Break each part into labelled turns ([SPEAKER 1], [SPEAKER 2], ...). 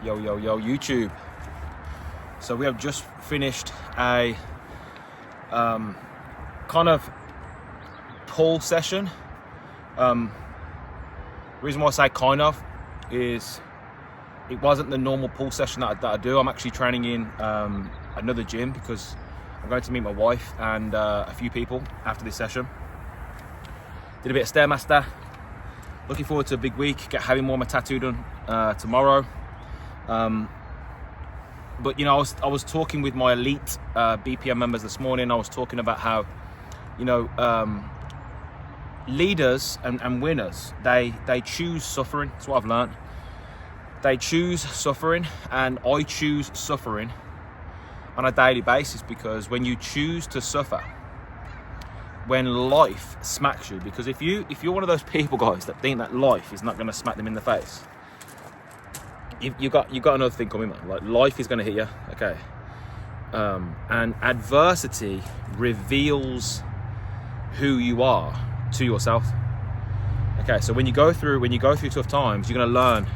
[SPEAKER 1] Yo, YouTube. So we have just finished a kind of pull session. Reason why I say kind of is it wasn't the normal pull session that I do. I'm actually training in another gym because I'm going to meet my wife and a few people after this session. Did a bit of Stairmaster. Looking forward to a big week. Having more of my tattoo done tomorrow. But you know, I was talking with my elite BPM members this morning. I was talking about how, you know, leaders and winners, they choose suffering. That's what I've learned. They choose suffering, and I choose suffering on a daily basis, because when you choose to suffer, when life smacks you, because if you're one of those people, guys, that think that life is not going to smack them in the face, you got another thing coming, man. Like, life is going to hit you, okay? And adversity reveals who you are to yourself. Okay, so when you go through tough times, you're going to learn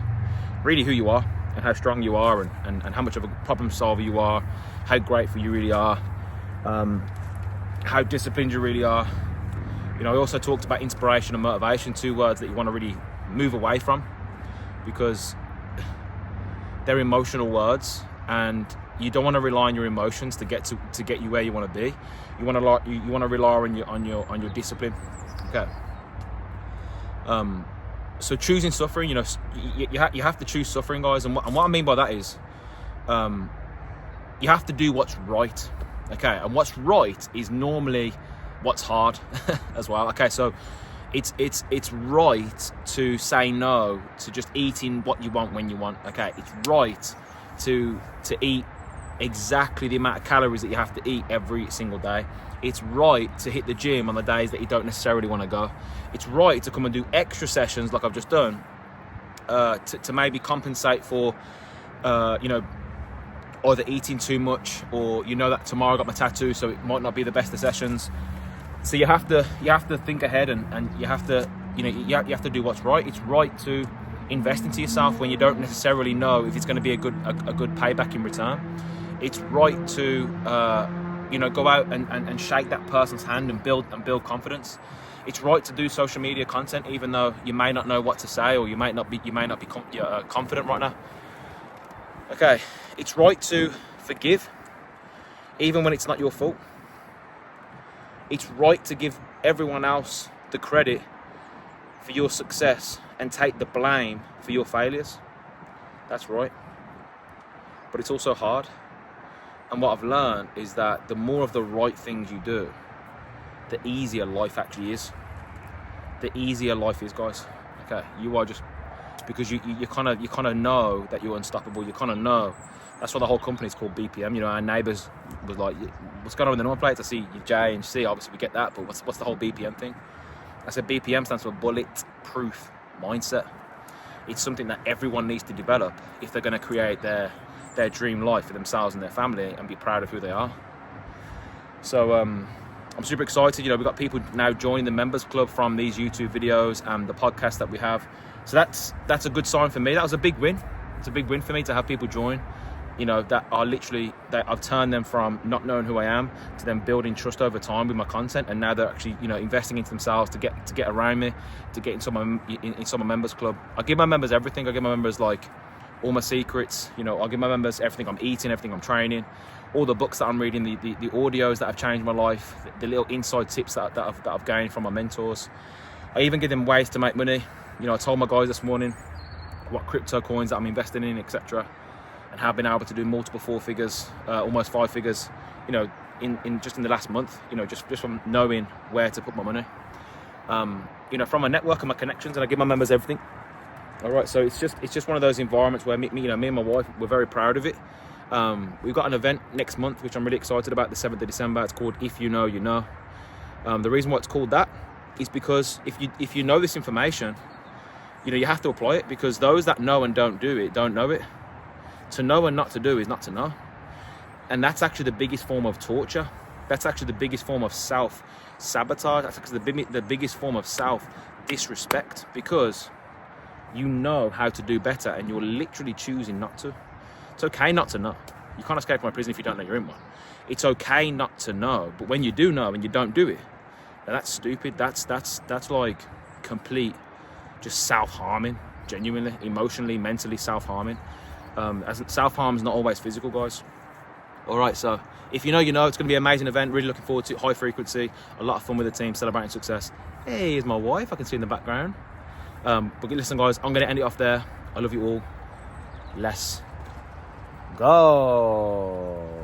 [SPEAKER 1] really who you are and how strong you are, and how much of a problem solver you are, how grateful you really are, how disciplined you really are. You know, I also talked about inspiration and motivation, two words that you want to really move away from, because they're emotional words, and you don't want to rely on your emotions to get you where you want to be. You want to rely on your discipline. Okay. So choosing suffering, you know, you have to choose suffering, guys. And what I mean by that is, you have to do what's right. Okay, and what's right is normally what's hard as well. Okay, so it's right to say no to just eating what you want when you want. Okay, it's right to eat exactly the amount of calories that you have to eat every single day. It's right to hit the gym on the days that you don't necessarily want to go. It's right to come and do extra sessions like I've just done, to maybe compensate for you know, either eating too much, or you know that tomorrow I got my tattoo, so it might not be the best of sessions. So you have to think ahead, and you have to, you know, you have to do what's right. It's right to invest into yourself when you don't necessarily know if it's going to be a good payback in return. It's right to you know, go out and shake that person's hand and build confidence. It's right to do social media content even though you may not know what to say, or you might not be confident right now. Okay, it's right to forgive even when it's not your fault. It's right to give everyone else the credit for your success and take the blame for your failures. That's right. But it's also hard. And what I've learned is that the more of the right things you do, the easier life actually is. The easier life is, guys. Okay, you are just, because you kind of know that you're unstoppable. You kind of know. That's why the whole company is called BPM. You know, our neighbours was like, "What's going on with the number plates?" I see J and C. Obviously, we get that, but what's the whole BPM thing? I said BPM stands for bulletproof mindset. It's something that everyone needs to develop if they're going to create their dream life for themselves and their family and be proud of who they are. So I'm super excited. You know, we've got people now joining the members club from these YouTube videos and the podcast that we have. So that's a good sign for me. That was a big win. It's a big win for me to have people join, you know, that I've turned them from not knowing who I am to them building trust over time with my content, and now they're actually, you know, investing into themselves to get around me, to get into my members club. I give my members everything. I give my members like all my secrets. You know, I'll give my members everything I'm eating, everything I'm training, all the books that I'm reading, the audios that have changed my life, the little inside tips that I've gained from my mentors. I even give them ways to make money. You know, I told my guys this morning what crypto coins that I'm investing in, etc., and have been able to do multiple 4 figures, almost 5 figures, you know, in just in the last month. You know, just from knowing where to put my money. You know, from my network and my connections, and I give my members everything. All right, so it's just one of those environments where me and my wife, we're very proud of it. We've got an event next month which I'm really excited about, the 7th of December. It's called If You Know, You Know. The reason why it's called that is because if you know this information, you know, you have to apply it, because those that know and don't do it don't know it. To know and not to do is not to know. And that's actually the biggest form of torture. That's actually the biggest form of self-sabotage. That's actually the biggest form of self-disrespect, because you know how to do better, and you're literally choosing not to. It's okay not to know. You can't escape from a prison if you don't know you're in one. It's okay not to know, but when you do know and you don't do it, then that's stupid. That's like complete, just self-harming, genuinely, emotionally, mentally self-harming. As self-harm is not always physical, guys. All right, so if you know, you know. It's going to be an amazing event. Really looking forward to it. High frequency, a lot of fun with the team, celebrating success. Hey, here's my wife. I can see in the background. But listen, guys, I'm going to end it off there. I love you all. Let's go.